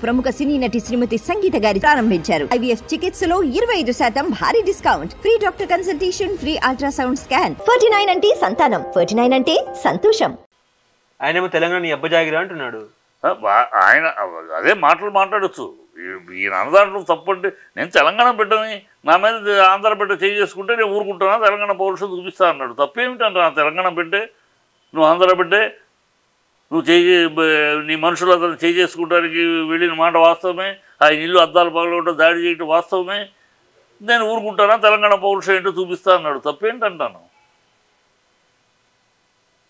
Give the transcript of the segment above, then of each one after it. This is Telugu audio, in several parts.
ప్రముఖ సినీ నటి శ్రీమతి సంగీత గారి ప్రారంభించారు. ఐవీఎఫ్ చికిత్సలో 25% భారీ discount, free doctor consultation, free ultrasound scan. 49 అంటే సంతానం, 49 అంటే సంతోషం. ఆయనేమో తెలంగాణ అబ్బజాగిరా అంటున్నాడు. ఆయన అదే మాటలు మాట్లాడచ్చు. ఈయన అన్నదాంట్లో తప్పంటే నేను తెలంగాణ బిడ్డని, నా మీద ఆంధ్ర బిడ్డ చేయి చేసుకుంటే నేను ఊరుకుంటున్నా, తెలంగాణ పౌరుషం చూపిస్తా అన్నాడు. తప్పేమిటంటే తెలంగాణ బిడ్డే, నువ్వు ఆంధ్ర బిడ్డే, నువ్వు నీ మనుషులు అతను చేయి చేసుకోవడానికి వెళ్ళిన మాట వాస్తవమే, ఆయన ఇల్లు అద్దాల పగలగొట్ట దాడి చేయటం వాస్తవమే, నేను ఊరుకుంటానా, తెలంగాణ పౌరుషం ఏంటో చూపిస్తా అన్నాడు. తప్పేంటంటాను.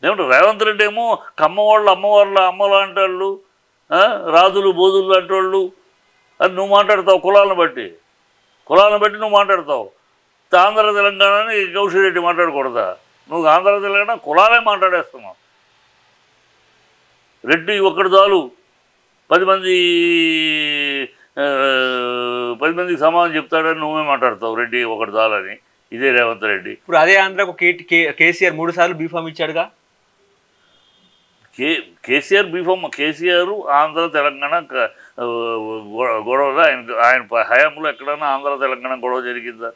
ఏమంటారు రేవంత్ రెడ్డి ఏమో కమ్మవాళ్ళు అమ్మవాళ్ళ అమ్మ లాంటి వాళ్ళు, రాజులు బోధులు లాంటి వాళ్ళు అని నువ్వు మాట్లాడతావు. కులాలను బట్టి నువ్వు మాట్లాడతావు. ఆంధ్ర తెలంగాణని కౌశిక్ రెడ్డి మాట్లాడకూడదా? నువ్వు ఆంధ్ర తెలంగాణ కులాలే మాట్లాడేస్తున్నావు. రెడ్డి ఒక్కడు చాలు 10 మందికి సమాధానం చెప్తాడని నువ్వే మాట్లాడతావు. రెడ్డి ఒకటి చాలని. ఇదే రేవంత్ రెడ్డి. ఇప్పుడు అదే ఆంధ్రకు కేసీఆర్ 3 సార్లు బీఫామ్ ఇచ్చాడుగా. కేసీఆర్ బీఫామ్, కేసీఆర్ ఆంధ్ర తెలంగాణ గొడవలో ఆయన హయాంలో ఎక్కడైనా ఆంధ్ర తెలంగాణ గొడవ జరిగిందా?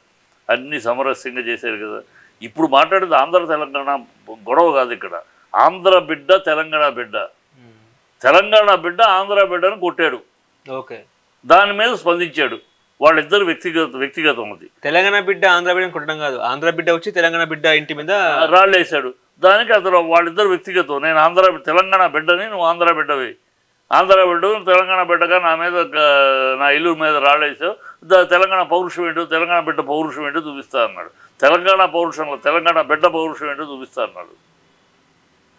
అన్నీ సమరస్యంగా చేశారు కదా. ఇప్పుడు మాట్లాడేది ఆంధ్ర తెలంగాణ గొడవ కాదు. ఇక్కడ ఆంధ్ర బిడ్డ తెలంగాణ బిడ్డ, తెలంగాణ బిడ్డ ఆంధ్ర బిడ్డను కొట్టాడు. ఓకే, దాని మీద స్పందించాడు. వాళ్ళిద్దరు వ్యక్తిగతం. అది తెలంగాణ బిడ్డ ఆంధ్ర బిడ్డను కొట్టడం కాదు, ఆంధ్ర బిడ్డ వచ్చి తెలంగాణ బిడ్డ ఇంటి మీద రాళ్ళేశాడు. దానికి అతను వాళ్ళిద్దరు వ్యక్తిగతం. నేను తెలంగాణ బిడ్డని, నువ్వు ఆంధ్ర బిడ్డవి. ఆంధ్ర బిడ్డ తెలంగాణ బిడ్డగా నా మీద, నా ఇల్లు మీద రాళ్ళేసావు. తెలంగాణ పౌరుషం ఏంటో, తెలంగాణ బిడ్డ పౌరుషం ఏంటో చూపిస్తా అన్నాడు. తెలంగాణ పౌరుషంలో తెలంగాణ బిడ్డ పౌరుషం ఏంటో చూపిస్తా అన్నాడు.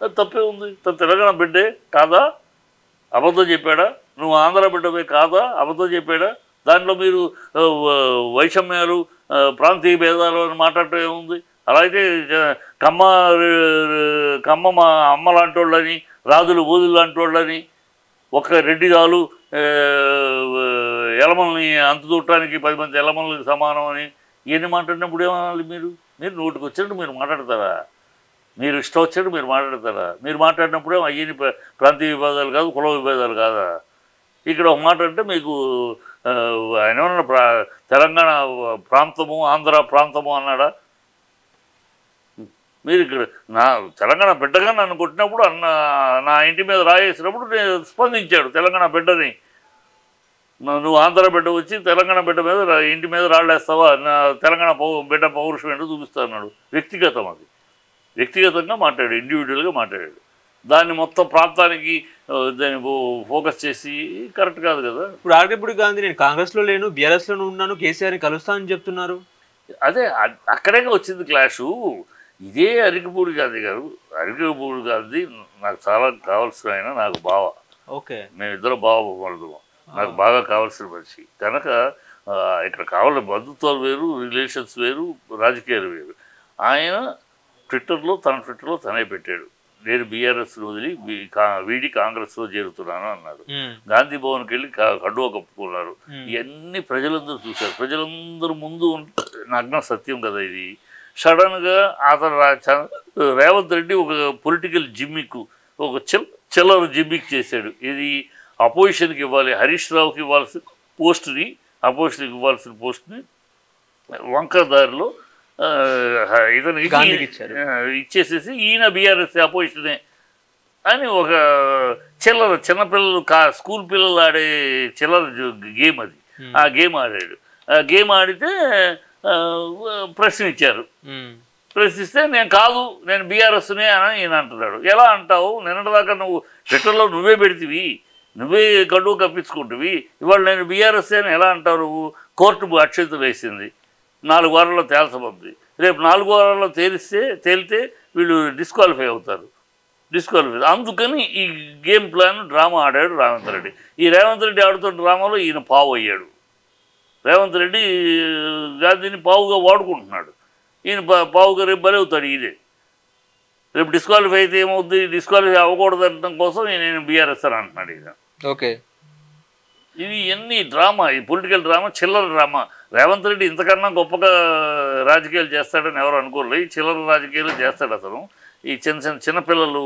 అది తప్పే ఉంది. తెలంగాణ బిడ్డే కాదా? అబద్ధం చెప్పాడా? నువ్వు ఆంధ్ర బిడ్డవే కాదా? అబద్ధం చెప్పాడా? దాంట్లో మీరు వైషమ్యాలు, ప్రాంతీయ భేదాలు అని మాట్లాడటం ఏముంది? అలా అయితే కమ్మ మా అమ్మ లాంటి వాళ్ళని, రాజులు బోధులు లాంటి వాళ్ళని, ఒక రెడ్డి చాలు ఎలమల్ని అంతుదూడటానికి 10 మంది ఎలమల్ని సమానం అని ఇవన్నీ మాట్లాడినప్పుడు ఏమనాలి? మీరు నోటికి వచ్చినట్టు మీరు మాట్లాడతారా? మీరు ఇష్టం వచ్చినట్టు మీరు మాట్లాడతారా? మీరు మాట్లాడినప్పుడే అయ్యని ప్రాంతీయ విభేదాలు కాదు, కుల విభేదాలు కాదా? ఇక్కడ ఒక మాట అంటే మీకు ఆయన ఏమన్నా తెలంగాణ ప్రాంతము ఆంధ్ర ప్రాంతము అన్నాడా? మీరు ఇక్కడ నా తెలంగాణ బిడ్డగా నన్ను కొట్టినప్పుడు నా ఇంటి మీద రాయేసినప్పుడు నేను స్పందించాడు. తెలంగాణ బిడ్డని నువ్వు ఆంధ్ర బిడ్డ వచ్చి తెలంగాణ బిడ్డ మీద ఇంటి మీద రాళ్ళేస్తావా? నా తెలంగాణ బిడ్డ పౌరుషం ఏంటో చూపిస్తా అన్నాడు. వ్యక్తిగతం. అది వ్యక్తిగతంగా మాట్లాడాడు, ఇండివిజువల్గా మాట్లాడాడు. దాన్ని మొత్తం ప్రాంతానికి దాన్ని ఫోకస్ చేసి కరెక్ట్ కాదు కదా. ఇప్పుడు ఆర్కేపూడి గాంధీ నేను కాంగ్రెస్లో లేను, బీఆర్ఎస్లోనే ఉన్నాను, కేసీఆర్ని కలుస్తానని చెప్తున్నారు. అదే అక్కడే వచ్చింది క్లాషు. ఇదే అరికపూడి గాంధీ గారు, అరికపూడి గాంధీ నాకు చాలా కావాల్సిన ఆయన, నాకు బావ. ఓకే, మేమిద్దరం బావ మరుదుము. నాకు బాగా కావాల్సిన మనిషి కనుక ఇక్కడ కావాలి బంధుత్వాలు వేరు, రిలేషన్స్ వేరు, రాజకీయాలు వేరు. ఆయన ట్విట్టర్లో తనే పెట్టాడు, నేను బీఆర్ఎస్ను వదిలి వీడి కాంగ్రెస్లో చేరుతున్నాను అన్నాడు. గాంధీ భవన్కి వెళ్ళి కండువా కప్పుకున్నారు. ఇవన్నీ ప్రజలందరూ చూశారు. ప్రజలందరూ ముందు నగ్న సత్యం కదా ఇది. సడన్గా అతను రేవంత్ రెడ్డి ఒక పొలిటికల్ జిమ్మిక్, ఒక చిల్లర జిమ్మిక్ చేశాడు. ఇది అపోజిషన్కి ఇవ్వాలి, హరీష్ రావుకి ఇవ్వాల్సిన పోస్టుని, అపోజిషన్కి ఇవ్వాల్సిన పోస్టుని వంకరదారిలో ఇతను ఇచ్చేసేసి ఈయన బీఆర్ఎస్ అపోజిషనే అని ఒక చిన్నపిల్లలు స్కూల్ పిల్లలు ఆడే చిల్లర గేమ్ అది. ఆ గేమ్ ఆడాడు. ఆ గేమ్ ఆడితే ప్రశ్నించారు. ప్రశ్నిస్తే నేను కాదు, నేను బీఆర్ఎస్నే అని ఈయన అంటున్నాడు. ఎలా అంటావు? నిన్నటిదాకా నువ్వు ట్విట్టర్లో నువ్వే పెడితివి, నువ్వే గడువు కప్పించుకుంటువి, ఇవాళ నేను బీఆర్ఎస్ అని ఎలా అంటావు? నువ్వు కోర్టు అక్షంతలు వేసింది, 4 వారాల్లో తేల్చబోద్ది. రేపు 4 వారాల్లో తేలితే వీళ్ళు డిస్క్వాలిఫై అవుతారు. అందుకని ఈ గేమ్ ప్లాన్ డ్రామా ఆడాడు రేవంత్ రెడ్డి. ఈ రేవంత్ రెడ్డి ఆడుతున్న డ్రామాలో ఈయన పావు అయ్యాడు. రేవంత్ రెడ్డి గాంధీని పావుగా వాడుకుంటున్నాడు. ఈయన పావుగా రేపు బలవుతాడు. ఈయనే రేపు డిస్క్వాలిఫై అయితే ఏమవుద్ది? డిస్క్వాలిఫై అవ్వకూడదు అనడం కోసం నేను బీఆర్ఎస్ అని అంటున్నాడు ఈయన. ఓకే, ఇది ఎన్ని డ్రామా, ఈ పొలిటికల్ డ్రామా, చిల్లర డ్రామా. రేవంత్ రెడ్డి ఇంతకన్నా గొప్పగా రాజకీయాలు చేస్తాడని ఎవరు అనుకోలేదు. ఈ చిల్లర రాజకీయాలు చేస్తాడు అతను. ఈ చిన్నపిల్లలు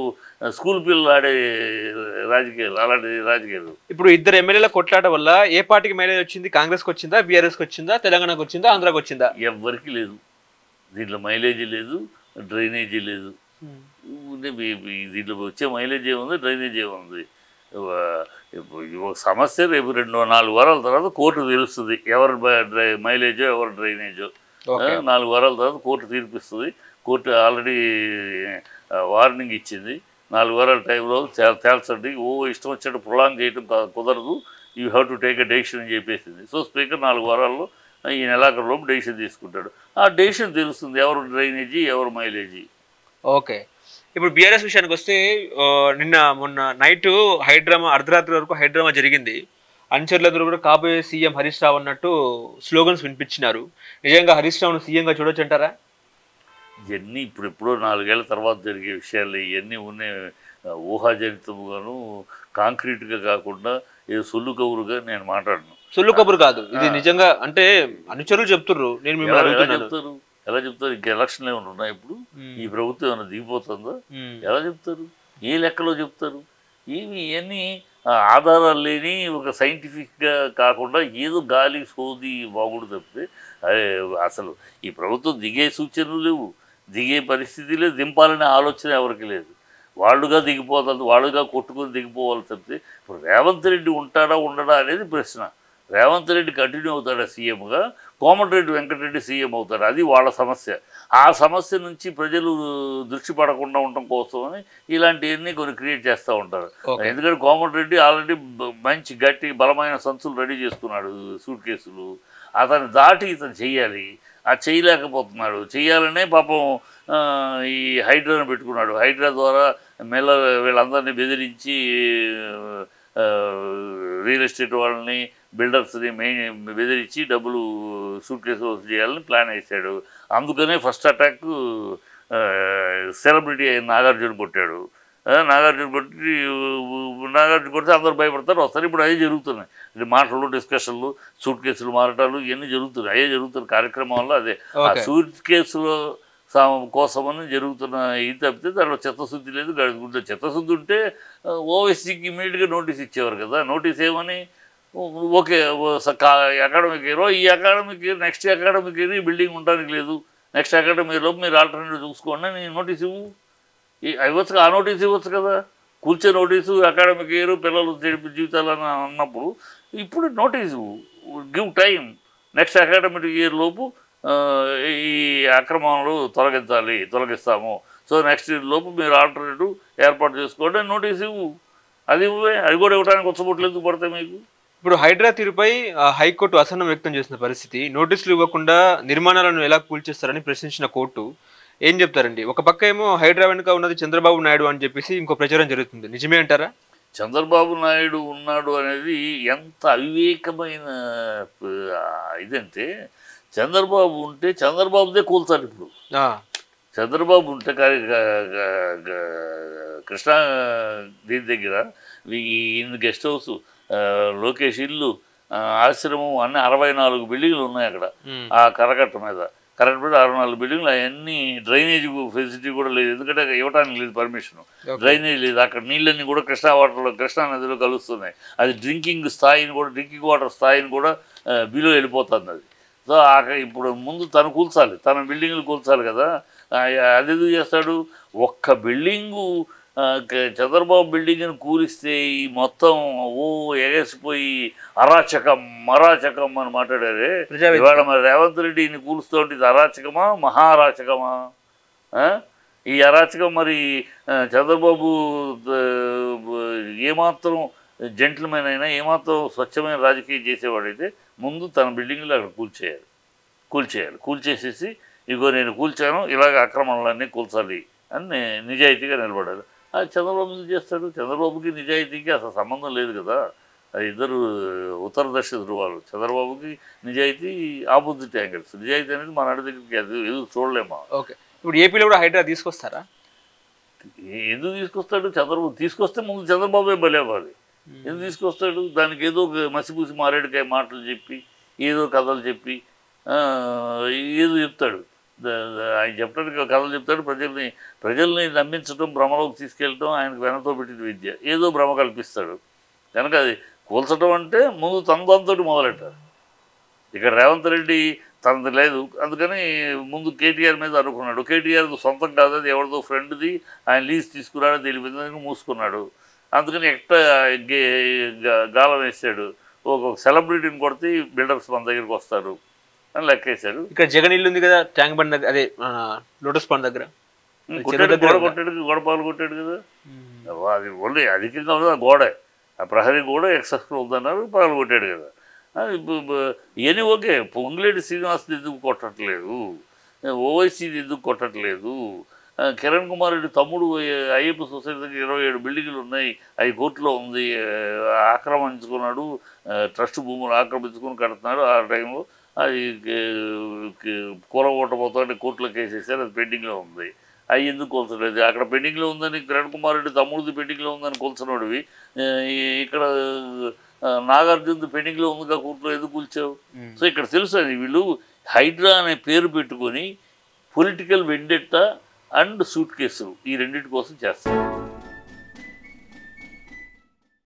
స్కూల్ పిల్లలు ఆడే రాజకీయాలు, అలాంటి రాజకీయాలు. ఇప్పుడు ఇద్దరు ఎమ్మెల్యేల కొట్లాట వల్ల ఏ పార్టీకి మైలేజ్ వచ్చింది? కాంగ్రెస్కి వచ్చిందా, బీఆర్ఎస్కి వచ్చిందా, తెలంగాణకు వచ్చిందా, ఆంధ్రాకి వచ్చిందా? ఎవ్వరికి లేదు. దీంట్లో మైలేజీ లేదు, డ్రైనేజీ లేదు. దీంట్లో వచ్చే మైలేజ్ ఏముంది, డ్రైనేజ్ ఏముంది? ఒక సమస్య రేపు 2-4 వారాల తర్వాత కోర్టు తెలుస్తుంది ఎవరు మైలేజో ఎవరు డ్రైనేజో. 4 వారాల తర్వాత కోర్టు తీర్పిస్తుంది. కోర్టు ఆల్రెడీ వార్నింగ్ ఇచ్చింది. 4 వారాల టైంలో తేల్చండి, ఇష్టం వచ్చినట్టు ప్రొలాంగ్ చేయడం కుదరదు, you have to take a decision అని చెప్పేసింది. సో స్పీకర్ 4 వారాల్లో ఈ నెలాఖరులోపు డెసిషన్ తీసుకుంటాడు. ఆ డెసిషన్ తెలుస్తుంది ఎవరు డ్రైనేజీ ఎవరు మైలేజీ. ఓకే, ఇప్పుడు బీఆర్ఎస్ విషయానికి వస్తే మొన్న నైట్ హైడ్రామా అర్ధరాత్రి వరకు హైడ్రామా జరిగింది. అనుచరులందరూ కూడా కాబోయే సీఎం హరీష్ రావు అన్నట్టు స్లోగన్స్ వినిపించినారు. నిజంగా హరీష్ రావును సీఎంగా చూడొచ్చు అంటారా? ఇవన్నీ ఇప్పుడెప్పుడో 4 ఏళ్ల తర్వాత జరిగే విషయాలు. ఇవన్నీ ఉన్నాయి ఊహాజనితముగాను, కాంక్రీట్గా కాకుండా ఏదో సొల్లు కబురుగా నేను మాట్లాడను. సొల్లు కబురు కాదు ఇది, నిజంగా అంటే అనుచరులు చెప్తుర్రు. నేను మిమ్మల్ని చెప్తారు, ఎలా చెప్తారు? ఇంక ఎలక్షన్లు ఏమైనా ఉన్నాయి ఇప్పుడు? ఈ ప్రభుత్వం ఏమైనా దిగిపోతుందా? ఎలా చెప్తారు? ఏ లెక్కలో చెప్తారు? ఇవన్నీ ఆధారాలు లేని ఒక సైంటిఫిక్గా కాకుండా ఏదో గాలి సోది బాగుడు తప్పితే అసలు ఈ ప్రభుత్వం దిగే సూచనలు లేవు, దిగే పరిస్థితి లేదు, దింపాలనే ఆలోచన ఎవరికి లేదు. వాళ్ళుగా దిగిపోతుంది, వాళ్ళుగా కొట్టుకొని దిగిపోవాలి తప్పితే ఇప్పుడు రేవంత్ రెడ్డి ఉంటాడా ఉండడా అనేది ప్రశ్న. రేవంత్ రెడ్డి కంటిన్యూ అవుతాడా సీఎంగా, కోమటిరెడ్డి వెంకటరెడ్డి సీఎం అవుతాడు, అది వాళ్ళ సమస్య. ఆ సమస్య నుంచి ప్రజలు దృష్టి పడకుండా ఉండటం కోసమని ఇలాంటివన్నీ కొన్ని క్రియేట్ చేస్తూ ఉంటారు. ఎందుకంటే కోమటిరెడ్డి ఆల్రెడీ మంచి గట్టి బలమైన సంచులు రెడీ చేసుకున్నాడు, సూట్ కేసులు. అతను దాటి ఇతను చెయ్యాలి, అది చేయలేకపోతున్నాడు. చెయ్యాలనే పాపం ఈ హైడ్రాను పెట్టుకున్నాడు. హైడ్రా ద్వారా వీళ్ళందరినీ బెదిరించి రియల్ ఎస్టేట్ వాళ్ళని బిల్డర్స్ని బెదిరించి డబ్బులు సూట్ కేసు వసూలు చేయాలని ప్లాన్ వేసాడు. అందుకనే ఫస్ట్ అటాక్ సెలబ్రిటీ అయిన నాగార్జున కొట్టాడు. నాగార్జున కొడితే అందరూ భయపడతారు, వస్తారు. ఇప్పుడు అదే జరుగుతున్నాయి, ఇది మాటలు, డిస్కషన్లు, సూట్ కేసులు మారటాలు ఇవన్నీ జరుగుతున్నాయి. అదే జరుగుతున్న కార్యక్రమం వల్ల అదే ఆ సూట్ కేసులో కోసమని జరుగుతున్న ఇది తప్పితే దాంట్లో చిత్తశుద్ధి లేదు. గడుగుంటే చిత్తశుద్ధి ఉంటే ఓవైసీకి ఇమీడియట్గా నోటీస్ ఇచ్చేవారు కదా. నోటీస్ ఏమని, ఓకే అకాడమిక్ ఇయర్, ఈ academic year next academic year ఈ బిల్డింగ్ ఉండడానికి లేదు, నెక్స్ట్ అకాడమిక్ ఇయర్లో మీరు ఆల్టర్నేటివ్ చూసుకోండి అని నోటీస్ ఇవ్వు. ఇవ్వచ్చు, ఆ నోటీస్ ఇవ్వచ్చు కదా. కూల్చే నోటీసు అకాడమిక్ ఇయర్ పిల్లలు జీవితాలు అని అన్నప్పుడు ఇప్పుడు notice give time, next academic year లోపు ఈ అక్రమాలు తొలగిస్తాము, సో నెక్స్ట్ ఇయర్ లోపు మీరు ఆల్టర్నేటివ్ ఏర్పాటు చేసుకోండి అని నోటీస్ ఇవ్వు. అది ఇవ్వే, అది కూడా ఇవ్వడానికి వచ్చబొట్లు ఎందుకు పడతాయి మీకు? ఇప్పుడు హైడ్రా తీరుపై హైకోర్టు అసహనం వ్యక్తం చేసిన పరిస్థితి, నోటీసులు ఇవ్వకుండా నిర్మాణాలను ఎలా కూల్చేస్తారని ప్రశ్నించిన కోర్టు ఏం చెప్తారండి? ఒక పక్క ఏమో హైడ్రా వెనుక ఉన్నది చంద్రబాబు నాయుడు అని చెప్పేసి ఇంకో ప్రచారం జరుగుతుంది, నిజమే అంటారా? చంద్రబాబు నాయుడు ఉన్నాడు అనేది ఎంత అవివేకమైన ఇదంటే, చంద్రబాబు ఉంటే చంద్రబాబుదే కూల్చారు. ఇప్పుడు చంద్రబాబు ఉంటే కృష్ణా దీని దగ్గర ఇన్ని గెస్ట్ హౌస్, లోకేష్ ఇల్లు, ఆశ్రమం అన్నీ 64 బిల్డింగ్లు ఉన్నాయి అక్కడ. ఆ కరకట్ట మీద 64 బిల్డింగ్లు, అవన్నీ డ్రైనేజ్ ఫెసిలిటీ కూడా లేదు, ఎందుకంటే ఇవ్వడానికి లేదు పర్మిషన్. డ్రైనేజ్ లేదు, అక్కడ నీళ్ళన్నీ కూడా కృష్ణా నదిలో కలుస్తున్నాయి. అది డ్రింకింగ్ వాటర్ స్థాయిని కూడా బిలో వెళ్ళిపోతుంది అది. సో ఇప్పుడు ముందు తను కూల్చాలి, తన బిల్డింగ్లు కూల్చాలి కదా. అది ఎందుకు చేస్తాడు? ఒక్క బిల్డింగు చంద్రబాబు బిల్డింగ్ని కూలిస్తే ఈ మొత్తం ఎగసిపోయి అరాచకం అని మాట్లాడారే. ఇవాళ మరి రేవంత్ రెడ్డిని కూలుస్తూ ఉంటే ఇది అరాచకమా మహారాచకమా? ఈ అరాచకం మరి చంద్రబాబు ఏమాత్రం జెంటిల్మెన్ అయినా, ఏమాత్రం స్వచ్ఛమైన రాజకీయం చేసేవాడైతే ముందు తన బిల్డింగ్లు అక్కడ కూల్చేసేసి ఇగో నేను కూల్చాను, ఇలాగ అక్రమణలన్నీ కూల్చాలి అని నిజాయితీగా నిలబడాలి. అది చంద్రబాబు ఎందుకు చేస్తాడు? చంద్రబాబుకి నిజాయితీకి అసలు సంబంధం లేదు కదా. అది ఇద్దరు ఉత్తర దక్షిణ ధృవాలు. చంద్రబాబుకి నిజాయితీ ఆపోజిట్ యాంగిల్స్. నిజాయితీ అనేది మన అడి దగ్గరికి ఎదురు చూడలేమా? ఓకే, ఇప్పుడు ఏపీలో కూడా హైడ్రా తీసుకొస్తారా? ఎందుకు తీసుకొస్తాడు? చంద్రబాబు తీసుకొస్తే ముందు చంద్రబాబే బలేవాలి. ఎందుకు తీసుకొస్తాడు? దానికి ఏదో మసిపూసి మారేడుకాయ మాటలు చెప్పి, ఏదో కథలు చెప్పి ఏదో చెప్తాడు. ఆయన చెప్పడానికి కథలు చెప్తాడు, ప్రజల్ని నమ్మించడం, భ్రమలోకి తీసుకెళ్ళటం ఆయనకు వెనతో పెట్టిన విద్య. ఏదో భ్రమ కల్పిస్తాడు కనుక అది కూల్చడం అంటే ముందు తనతో మొదలెట్టారు. ఇక్కడ రేవంత్ రెడ్డి తనది లేదు, అందుకని ముందు కేటీఆర్ మీద అనుకున్నాడు. కేటీఆర్ సొంతం కాదు, అది ఎవరిదో ఫ్రెండ్ది, ఆయన లీజ్ తీసుకున్నాడని తెలిపిందని మూసుకున్నాడు. అందుకని గాలం వేసాడు. ఒక సెలబ్రిటీని కొడితే బిల్డర్స్ మన దగ్గరికి వస్తారు అని లెక్కేశాడు. ఇక్కడ జగన్ ఇల్లు ఉంది కదా ట్యాంక్ బండ్ దగ్గర, అదే లోటస్ పాండ్ దగ్గర కొట్టాడు, గోడపాలు కొట్టాడు కదా. అది ఓన్లీ అధికంగా ఉన్నది ఆ గోడే, ఆ ప్రహరీ కూడా ఎక్సెస్లో ఉందన్నారు, పగలు కొట్టాడు కదా. ఇవన్నీ ఓకే. పొంగులేటి శ్రీనివాస్ని ఎందుకు కొట్టట్లేదు, ఓవైసీని ఎందుకు కొట్టట్లేదు, కిరణ్ కుమార్ రెడ్డి తమ్ముడు అయ్యప్ప సొసైటీ దగ్గర 27 బిల్డింగ్లు ఉన్నాయి, అవి కోర్టులో ఉంది, ఆక్రమించుకున్నాడు, ట్రస్ట్ భూములు ఆక్రమించుకుని కడుతున్నాడు. ఆ టైంలో అది కూలగొట్టబోతుంటే కోర్టులో కేసు వేసారు, అది పెండింగ్లో ఉంది. అవి ఎందుకు కొలచలేదు? అక్కడ పెండింగ్లో ఉందని కిరణ్ కుమార్ రెడ్డి తమ్ముడిది పెండింగ్లో ఉందని కొలిచినోడివి, ఇక్కడ నాగార్జునది పెండింగ్లో ఉందిగా కోర్టులో ఎందుకు కూల్చావు? సో ఇక్కడ తెలుసు అది వీళ్ళు హైడ్రా అనే పేరు పెట్టుకొని పొలిటికల్ వెండెట్టా అండ్ సూట్ కేసులు ఈ రెండింటి కోసం చేస్తారు.